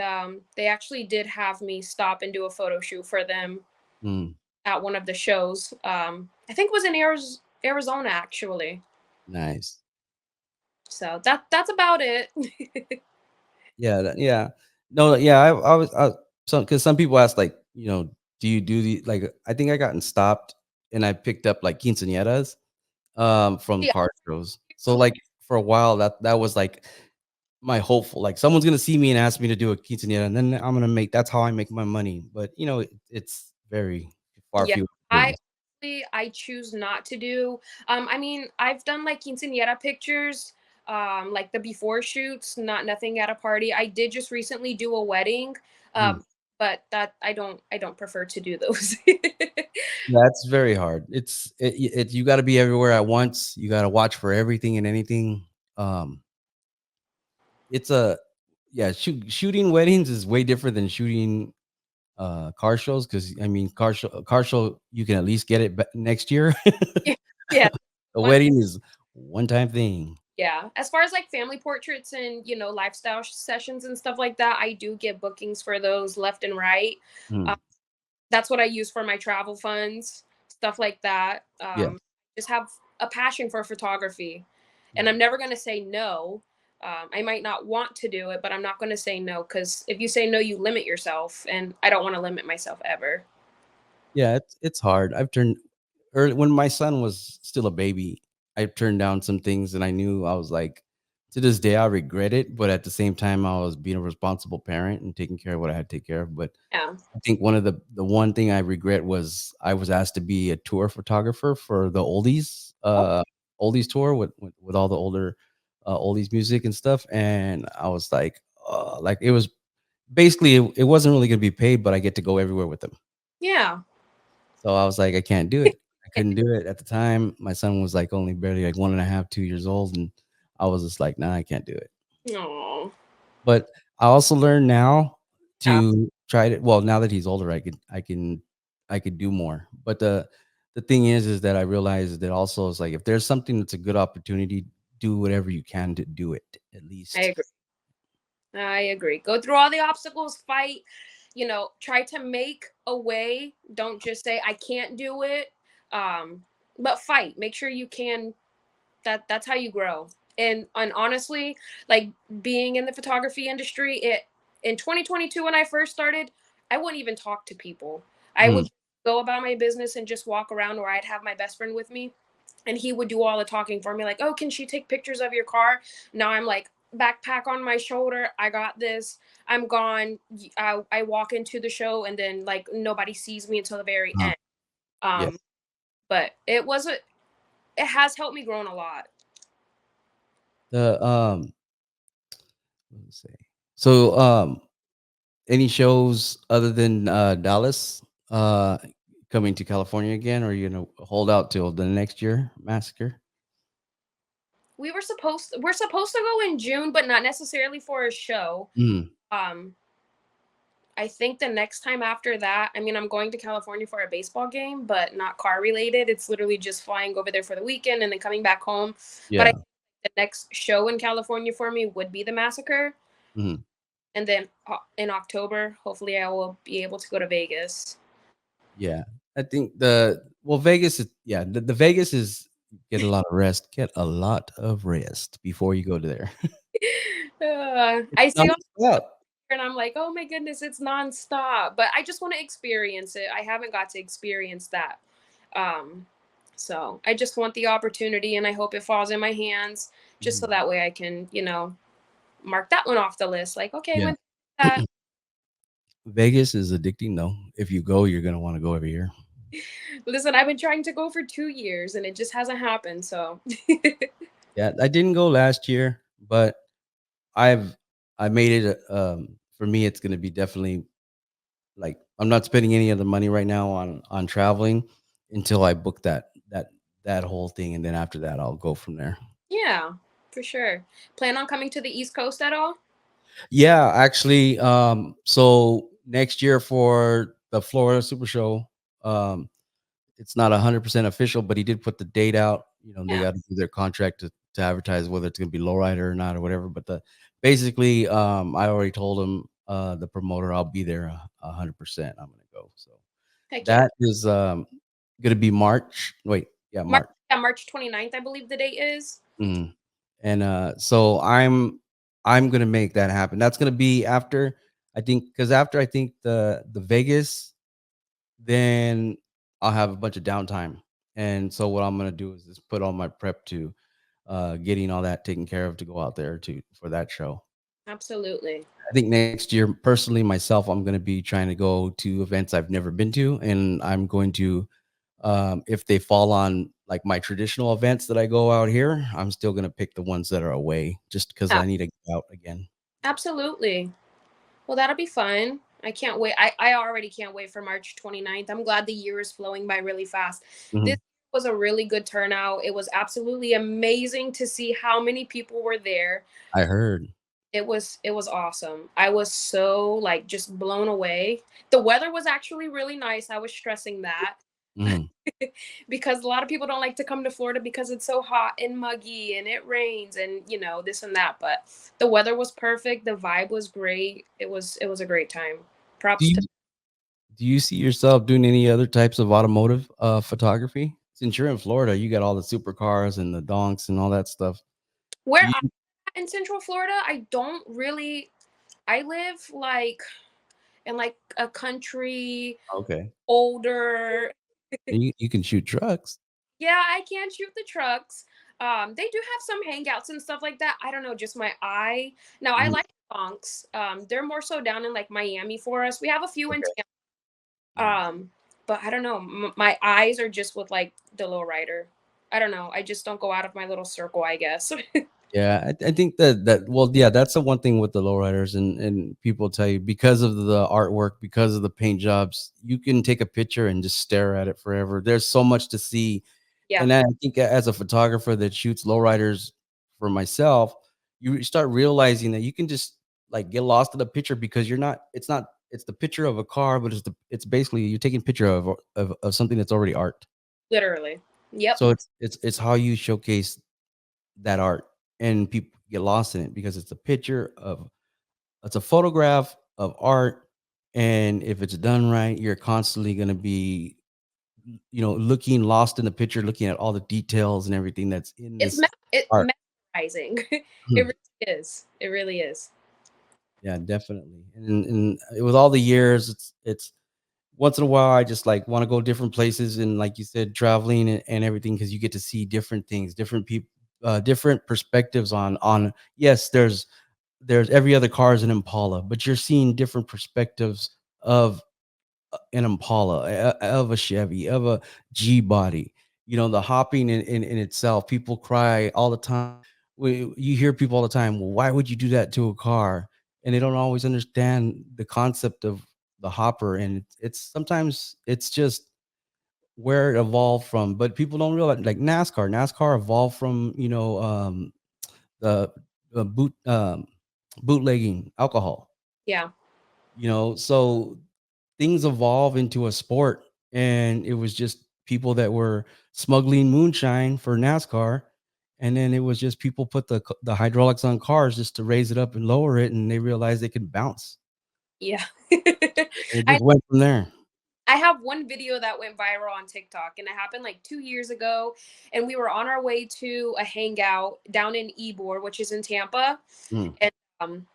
they actually did have me stop and do a photo shoot for them Mm, at one of the shows. I think it was in Arizona, actually. nice. So that's about it. Yeah, yeah. No, yeah, I was some because some people ask like, do you do the like I think I gotten stopped and I picked up like quinceañeras from Yeah, car shows. So like for a while that was like my hopeful like someone's gonna see me and ask me to do a quinceañera and then I'm gonna make that's how I make my money. But it's very far yeah. few I between. I choose not to do. I mean, I've done like quinceañera pictures, like the before shoots, not nothing at a party. I did just recently do a wedding, Mm. um, but that I don't prefer to do those. That's very hard. You got to be everywhere at once. You got to watch for everything and anything. Um, it's a yeah. Shooting weddings is way different than shooting car shows because I mean car show you can at least get it next year. Yeah, yeah. A One, wedding is one time thing. yeah. As far as like family portraits and lifestyle sessions and stuff like that, I do get bookings for those left and right. Mm, That's what I use for my travel funds, stuff like that. yeah. Just have a passion for photography, and Mm. I'm never going to say no. I might not want to do it, but I'm not going to say no because if you say no, you limit yourself, and I don't want to limit myself ever. Yeah, it's hard. I've turned early when my son was still a baby. I turned down some things, and I knew I was like, to this day, I regret it. But at the same time, I was being a responsible parent and taking care of what I had to take care of. But Yeah. I think one of the one thing I regret was I was asked to be a tour photographer for the Oh, oldies tour with all the older oldies music and stuff, and I was like it was basically it wasn't really gonna be paid, but I get to go everywhere with them. yeah. So I was like, I can't do it. I couldn't do it at the time. My son was like only barely like 1.5, 2 years old, and I was just like, nah, I can't do it. Oh, But I also learned now yeah. to try to well, now that he's older, I could do more. But the thing is that I realized that also is like if there's something that's a good opportunity, do whatever you can to do it at I least. agree. I agree. Go through all the obstacles, fight, try to make a way. Don't just say I can't do it. But fight. Make sure you can. That's how you grow. And honestly, like being in the photography industry, it in 2022 when I first started, I wouldn't even talk to people. I Mm, would go about my business and just walk around, or I'd have my best friend with me and he would do all the talking for me, like, oh, can she take pictures of your car? Now I'm like, backpack on my shoulder, I got this, I'm gone. I walk into the show and then like nobody sees me until the very uh, end. yeah. um but it has helped me grow a lot. The Let me say. So any shows other than Dallas coming to California again, or are you gonna hold out till the next year massacre? We're supposed to go in June, but not necessarily for a show. Mm, um I think the next time after that, I mean, I'm going to California for a baseball game, but not car related. It's literally just flying over there for the weekend and then coming back home. But I yeah. the next show in California for me would be the massacre. Mhm. And then in October, hopefully I will be able to go to Vegas. Yeah. I think Vegas is yeah, the Vegas is get a lot of rest. Get a lot of rest before you go to there. I see all Nonstop. and I'm like, oh my goodness, it's nonstop. But I just want to experience it. I haven't got to experience that. Um, so I just want the opportunity and I hope it falls in my hands just so Mhm. that way I can, mark that one off the list. Like, okay, Yeah. when that. Vegas is addicting though. If you go, you're gonna want to go every year. Listen, I've been trying to go for 2 years and it just hasn't happened. So Yeah, I didn't go last year, but I've I made it for me it's going to be definitely like I'm not spending any of the money right now on traveling until I book that whole thing and then after that I'll go from there. yeah, for sure. Plan on coming to the East Coast at all? Yeah, actually so next year for the Florida Super Show um it's not 100% official, but he did put the date out. They Yeah. got to do their contract to advertise whether it's going to be lowrider or not or whatever. But basically, I already told him the promoter I'll be there 100%. I'm going to go. So Heck yeah. that is going to be March. Wait, yeah, March, March. yeah, March 29th, I believe the date is. Mhm. And so I'm gonna make that happen. That's gonna be after, I think, because after I think the Vegas, then I'll have a bunch of downtime. And so what I'm gonna do is just put all my prep to getting all that taken care of to go out there to for that show. Absolutely. I think next year, personally, myself, I'm going to be trying to go to events I've never been to, and I'm going to, if they fall on like my traditional events that I go out here, I'm still going to pick the ones that are away, just because Yeah, I need to get out again. absolutely. Well, that'll be fun. I can't wait. I already can't wait for March 29th. I'm glad the year is flowing by really fast. This Mhm. was a really good turnout. It was absolutely amazing to see how many people were there. I heard. It was awesome. I was so like just blown away. The weather was actually really nice. I was stressing that Mhm. because a lot of people don't like to come to Florida because it's so hot and muggy and it rains and this and that. But the weather was perfect. The vibe was great. It was a great time. Do Props you to do you see yourself doing any other types of automotive photography? Since you're in Florida, you got all the supercars and the donks and all that stuff. Do where you? I in Central Florida. I don't really. I live like in like a country Okay. older. And you can shoot trucks. Yeah, I can shoot the trucks. They do have some hangouts and stuff like that. I don't know, just my eye. Now I Mhm. like donks. They're more so down in like Miami for us. We have a few in Okay. Tampa. Mhm. But I don't know. My eyes are just with like the lowrider. I don't know. I just don't go out of my little circle, I guess. Yeah, I think that well, yeah, that's the one thing with the lowriders, and people tell you because of the artwork, because of the paint jobs, you can take a picture and just stare at it forever. There's so much to see, Yeah, and I think as a photographer that shoots lowriders for myself, you start realizing that you can just like get lost in the picture because you're not. It's not. It's the picture of a car, but it's basically you're taking a picture of something that's already art. literally. Yep. So it's how you showcase that art, and people get lost in it because it's a photograph of art, and if it's done right, you're constantly going to be looking lost in the picture, looking at all the details and everything that's in this It art. mesmerizing. It Mhm. really is. It really is. Yeah, definitely. And with all the years, it's once in a while I just like want to go different places, and like you said, traveling and everything, because you get to see different things, different people, different perspectives on. Yes, there's every other car is an Impala, but you're seeing different perspectives of an Impala, of a Chevy, of a G body. The hopping in itself, people cry all the time. You hear people all the time, well, why would you do that to a car? And they don't always understand the concept of the hopper. And it's sometimes it's just where it evolved from, but people don't realize like NASCAR evolved from, the, the bootlegging alcohol. Yeah. So things evolve into a sport, and it was just people that were smuggling moonshine for NASCAR, and then it was just people put the hydraulics on cars just to raise it up and lower it, and they realized they could bounce, Yeah. and it I just went from there. I have one video that went viral on TikTok, and it happened like 2 years ago. And we were on our way to a hangout down in Ybor, which is in Tampa. Mm, And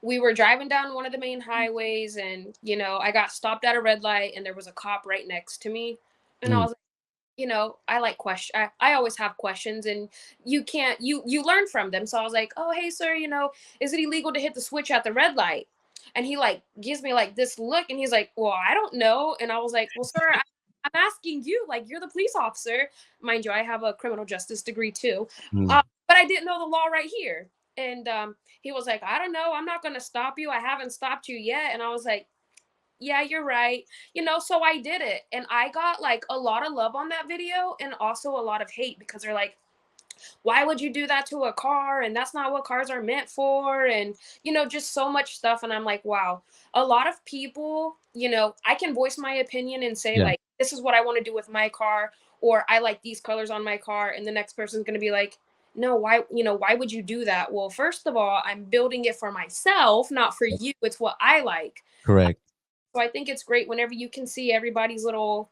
we were driving down one of the main highways, and I got stopped at a red light, and there was a cop right next to me. And I mm, was I like question. I always have questions, and you can't you learn from them. So I was like, "Oh, hey, sir, is it illegal to hit the switch at the red light?" And he like gives me like this look, and he's like, "Well, I don't know." And I was like, "Well, sir, I'm asking you. Like, you're the police officer, mind you. I have a criminal justice degree too, mm. but I didn't know the law right here." And he was like, "I don't know. I'm not gonna stop you. I haven't stopped you yet." And I was like, yeah, you're right. So I did it. And I got like a lot of love on that video and also a lot of hate because they're like, why would you do that to a car? And that's not what cars are meant for. And, just so much stuff. And I'm like, wow, a lot of people, I can voice my opinion and say, Yeah, like, this is what I want to do with my car, or I like these colors on my car. And the next person's going to be like, no, why would you do that? Well, first of all, I'm building it for myself, not for you. It's what I like. correct. So I think it's great whenever you can see everybody's little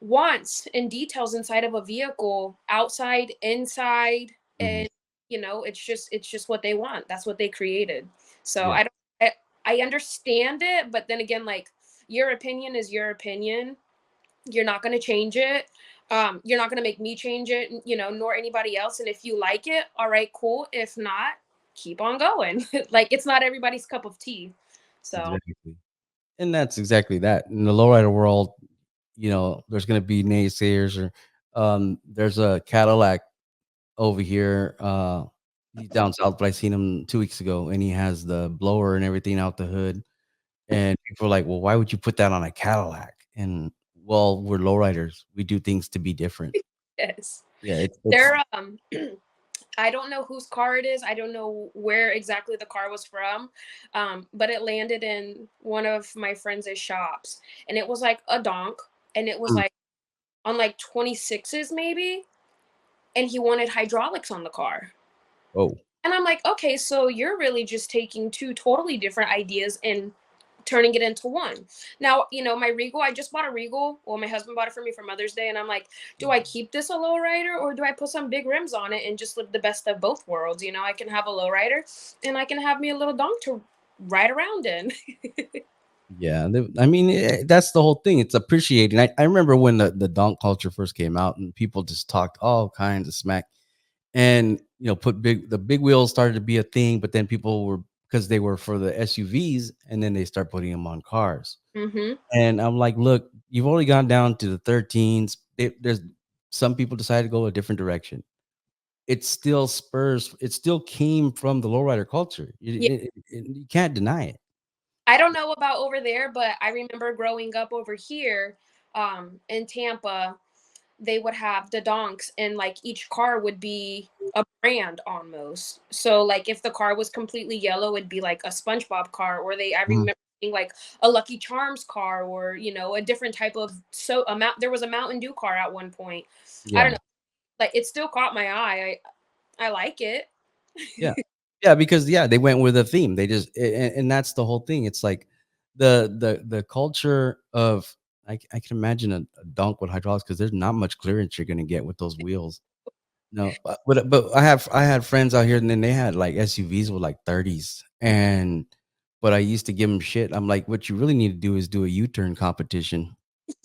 wants and details inside of a vehicle, outside, inside, Mhm. and it's just what they want. That's what they created. So Yeah, I understand it, but then again, like, your opinion is your opinion. You're not going to change it. You're not going to make me change it, nor anybody else. And if you like it, all right, cool. If not, keep on going. Like, it's not everybody's cup of tea. So, exactly. And that's exactly that. In the lowrider world, there's gonna be naysayers or there's a Cadillac over here. He's down south, but I seen him 2 weeks ago and he has the blower and everything out the hood. And people are like, well, why would you put that on a Cadillac? And well, we're lowriders. We do things to be different. yes. Yeah, it's They're I don't know whose car it is. I don't know where exactly the car was from, but it landed in one of my friends' shops, and it was like a donk, and it was mm, like on like 26s maybe, and he wanted hydraulics on the car. oh, And I'm like, okay, so you're really just taking two totally different ideas and turning it into one. Now, my Regal, I just bought a Regal. Well, my husband bought it for me for Mother's Day. And I'm like, do I keep this a lowrider or do I put some big rims on it and just live the best of both worlds? I can have a lowrider and I can have me a little donk to ride around in. yeah. I mean, that's the whole thing. It's appreciating. I remember when the donk culture first came out and people just talked all kinds of smack. And put the big wheels started to be a thing, but then people were, because they were for the SUVs, and then they start putting them on cars. Mm-hmm. And I'm like, look, you've only gone down to the 13s. There's some people decided to go a different direction. It still spurs. It still came from the lowrider culture. Yeah. You can't deny it. I don't know about over there, but I remember growing up over here in Tampa. They would have the donks, and like each car would be a brand almost. So like if the car was completely yellow, it'd be like a SpongeBob car, or I Mhm. remember seeing like a Lucky Charms car, or a different type of there was a Mountain Dew car at one point. I Yeah. don't know, like it still caught my eye. I like it. Yeah. Yeah, because they went with a theme. They just and that's the whole thing. It's like the culture of I can imagine a dunk with hydraulics because there's not much clearance you're gonna get with those wheels. No, but I had friends out here and then they had like SUVs with like 30s and but I used to give them shit. I'm like, what you really need to do is do a U-turn competition.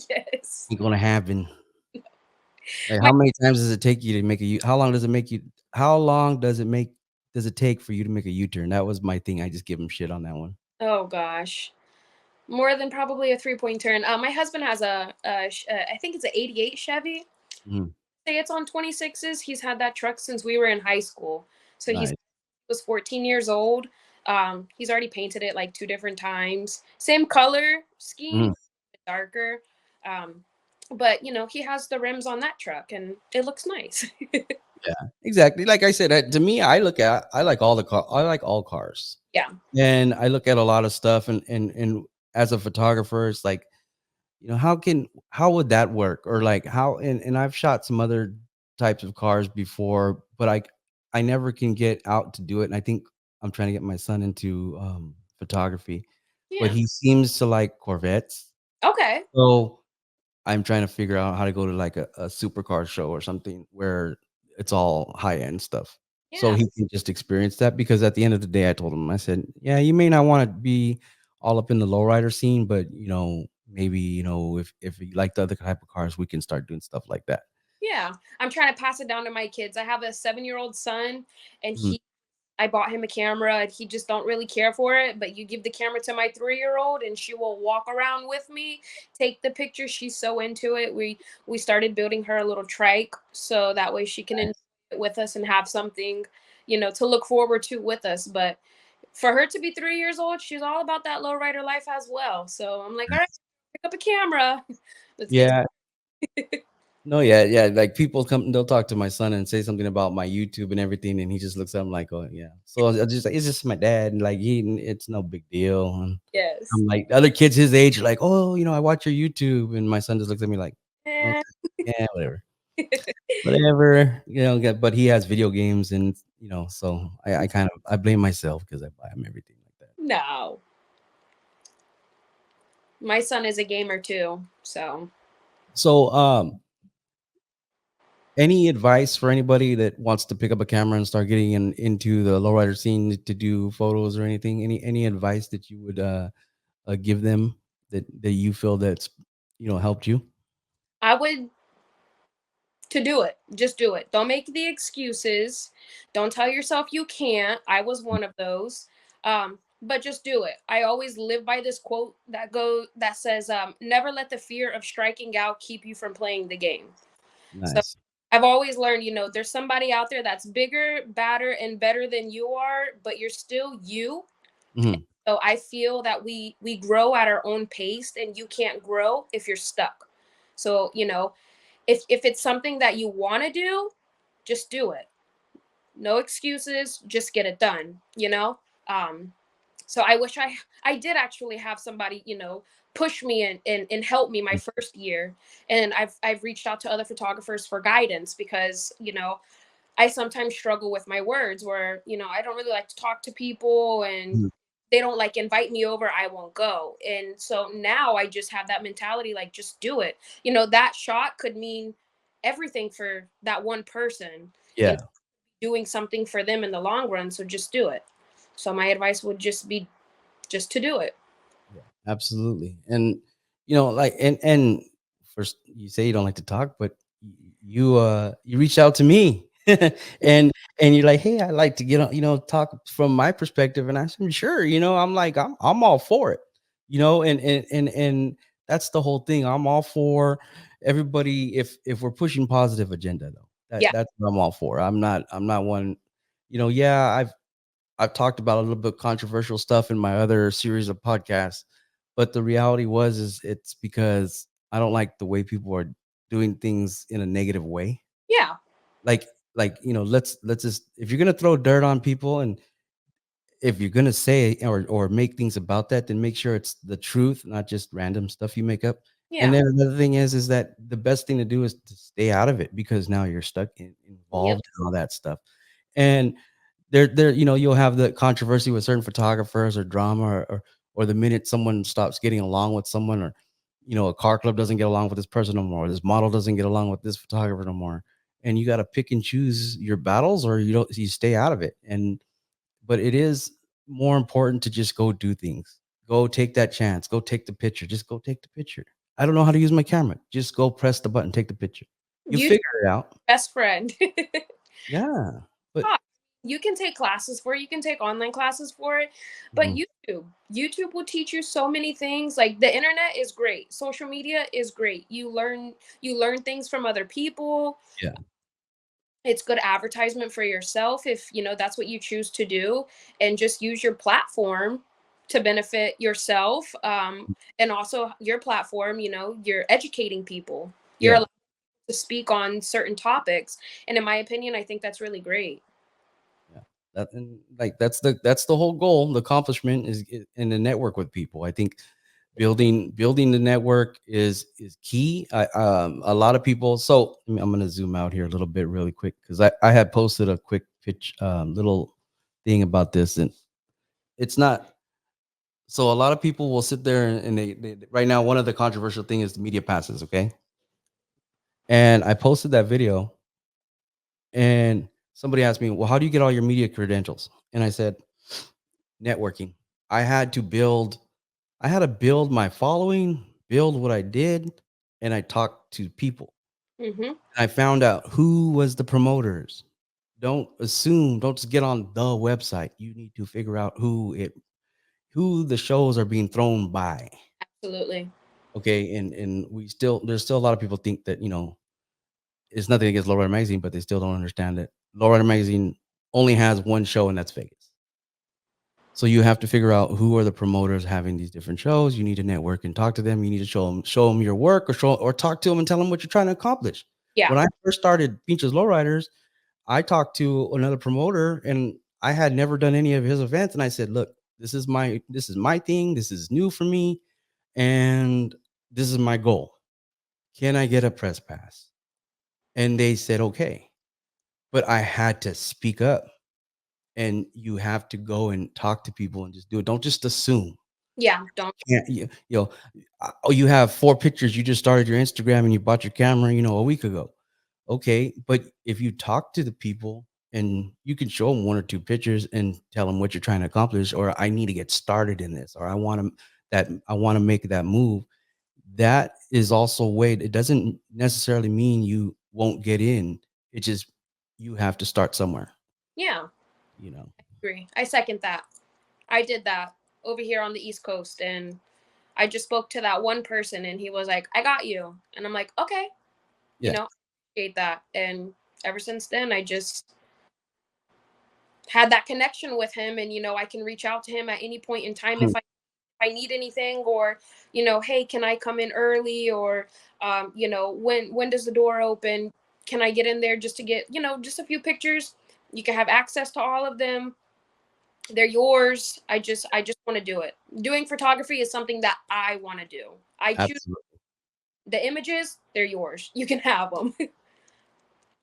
Yes. Ain't gonna happen. Like, My how many times does it take you to make a U? How long does it make you? How long does it take for you to make a U-turn? That was my thing. I just give him shit on that one. Oh gosh. More than probably a 3-point turn. My husband has I think it's an '88 Chevy. Mhm. Say it's on 26s. He's had that truck since we were in high school. So he Nice. was 14 years old. He's already painted it like 2 different times. Same color scheme, Mhm. darker. Um, but he has the rims on that truck and it looks nice. Yeah, exactly. Like I said, to me, I like I like all cars, Yeah. and I look at a lot of stuff, and as a photographer, it's like how would that work, or like how and I've shot some other types of cars before, but I never can get out to do it, and I think I'm trying to get my son into photography, but Yeah. he seems to like Corvettes, Okay. so I'm trying to figure out how to go to like a supercar show or something where it's all high end stuff. So Yeah. he can just experience that because at the end of the day, I told him, I said, yeah, you may not want to be all up in the lowrider scene, but maybe, if you like the other type of cars, we can start doing stuff like that. Yeah. I'm trying to pass it down to my kids. I have a 7-year-old son and Mhm. I bought him a camera and he just don't really care for it. But you give the camera to my 3-year-old and she will walk around with me, take the picture. She's so into it. We started building her a little trike so that way she can enjoy it with us and have something, to look forward to with us. But for her to be 3 years old, she's all about that lowrider life as well. So I'm like, all right, pick up a camera. Let's get Yeah. No, yeah, yeah. Like people come, they'll talk to my son and say something about my YouTube and everything, and he just looks at them like, "Oh, yeah." So I just like, it's just my dad, and like it's no big deal. And yes. I'm like, other kids his age are like, "Oh, I watch your YouTube," and my son just looks at me like, Eh. "Okay, yeah, whatever, whatever." But he has video games, and so I kind of I blame myself because I buy him everything like that. No. My son is a gamer too. So So Any advice for anybody that wants to pick up a camera and start getting into the lowrider scene to do photos or anything? Any advice that you would give them that you feel that's helped you? I would to do it. Just do it. Don't make the excuses. Don't tell yourself you can't. I was one of those. But just do it. I always live by this quote that says, never let the fear of striking out keep you from playing the game. So Nice. I've always learned, there's somebody out there that's bigger, badder, and better than you are, but you're still you. Hmm. So I feel that we grow at our own pace, and you can't grow if you're stuck. So, if it's something that you want to do, just do it. No excuses, just get it done, Um so I wish I did actually have somebody, push me and help me my first year. And I've reached out to other photographers for guidance because, I sometimes struggle with my words where, I don't really like to talk to people, and Mhm. they don't like invite me over, I won't go. And so now I just have that mentality, like, just do it. That shot could mean everything for that one person, you know, Yeah. doing something for them in the long run. So just do it. So my advice would just be just to do it. Yeah, absolutely. And like and first you say you don't like to talk, but you reached out to me and you're like, hey, I like to get on, talk from my perspective. And I said, sure, I'm like, I'm all for it, and that's the whole thing. I'm all for everybody if we're pushing positive agenda though. Yeah. That's what I'm all for. I'm not one, yeah, I've talked about a little bit controversial stuff in my other series of podcasts, but the reality is it's because I don't like the way people are doing things in a negative way. Yeah. Like let's just, if you're gonna throw dirt on people, and if you're gonna say or make things about that, then make sure it's the truth, not just random stuff you make up. And Yeah. then another thing is that the best thing to do is to stay out of it, because now you're stuck Yep. involved in all that stuff. And there you'll have the controversy with certain photographers or drama, or the minute someone stops getting along with someone, or a car club doesn't get along with this person no more, or this model doesn't get along with this photographer no more, and you got to pick and choose your battles, or you stay out of it. And but it is more important to just go do things. Go take that chance. Go take the picture. Just go take the picture. I don't know how to use my camera. Just go press the button, take the picture. You You figure it out. best friend. Yeah. But Talk. You can take classes for it. You can take online classes for it. But mhm, YouTube will teach you so many things. Like, the internet is great. Social media is great. You learn things from other people. yeah. It's good advertisement for yourself if, that's what you choose to do, and just use your platform to benefit yourself, and also your platform, you're educating people. You're Yeah. allowed to speak on certain topics, and in my opinion, I think that's really great. Yeah. That, and like that's the whole goal. The accomplishment is in the network with people. I think building the network is key. A lot of people. So I'm going to zoom out here a little bit really quick, because I had posted a quick pitch little thing about this, and it's not. So a lot of people will sit there and they right now, one of the controversial thing is the media passes. Okay, and I posted that video, and somebody asked me, well, how do you get all your media credentials? And I said, networking. I had to build I had to build my following, build what I did, and I talked to people. Hmm. And I found out who was the promoters. Don't assume, don't just get on the website. You need to figure out who the shows are being thrown by. Absolutely. Okay. And there's still a lot of people think that, it's nothing against Lowrider Magazine, but they still don't understand that Lowrider Magazine only has one show, and that's Vegas. So you have to figure out who are the promoters having these different shows. You need to network and talk to them. You need to show them your work, or talk to them and tell them what you're trying to accomplish. Yeah. When I first started Pinchas Lowriders, I talked to another promoter, and I had never done any of his events. And I said, look, this is my thing. This is new for me. And this is my goal. Can I get a press pass? And they said, okay. But I had to speak up, and you have to go and talk to people and just do it. Don't just assume. Yeah. Don't. Yeah, oh, you have 4 pictures. You just started your Instagram and you bought your camera, a week ago. Okay, but if you talk to the people and you can show them one or two pictures and tell them what you're trying to accomplish, or I need to get started in this, or I want to make that move. That is also a way. It doesn't necessarily mean you won't get in. It just you have to start somewhere. Yeah, You know. agree. I second that. I did that over here on the East Coast, and I just spoke to that one person, and he was like, "I got you," and I'm like, "Okay," you Yeah. know, appreciate that. And ever since then, I just had that connection with him, and I can reach out to him at any point in time if I need anything, or hey, can I come in early, or when does the door open? Can I get in there just to get just a few pictures? You can have access to all of them. They're yours. I just want to do it. Doing photography is something that I want to do. I choose Absolutely. the images. They're yours. You can have them.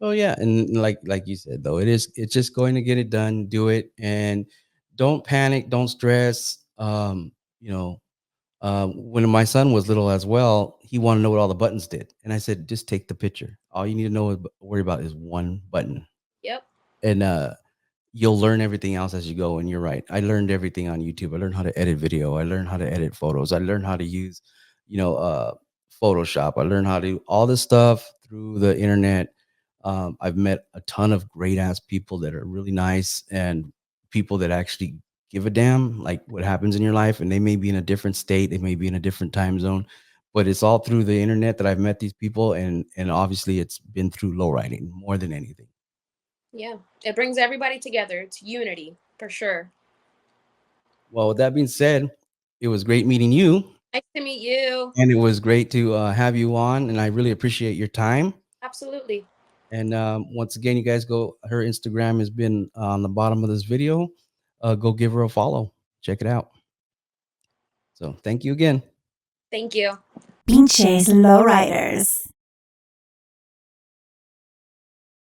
Oh yeah, and like you said though, it's just going to get it done. Do it, and don't panic. Don't stress. You know, when my son was little as well, he wanted to know what all the buttons did, and I said, just take the picture. All you need to worry about is one button, Yep. and you'll learn everything else as you go. And you're right. I learned everything on YouTube. I learned how to edit video. I learned how to edit photos. I learned how to use, you know, uh, Photoshop. I learned how to do all this stuff through the internet. I've met a ton of great ass people that are really nice and people that actually give a damn like what happens in your life. And they may be in a different state. They may be in a different time zone, but it's all through the internet that I've met these people. And obviously it's been through low riding more than anything. Yeah. It brings everybody together. It's unity for sure. Well, with that being said, it was great meeting you, Nice to meet you. and it was great to have you on, and I really appreciate your time. Absolutely. And once again, you guys go. Her Instagram has been on the bottom of this video. Go give her a follow. Check it out. So thank you again. Thank you. Pinches Lowriders.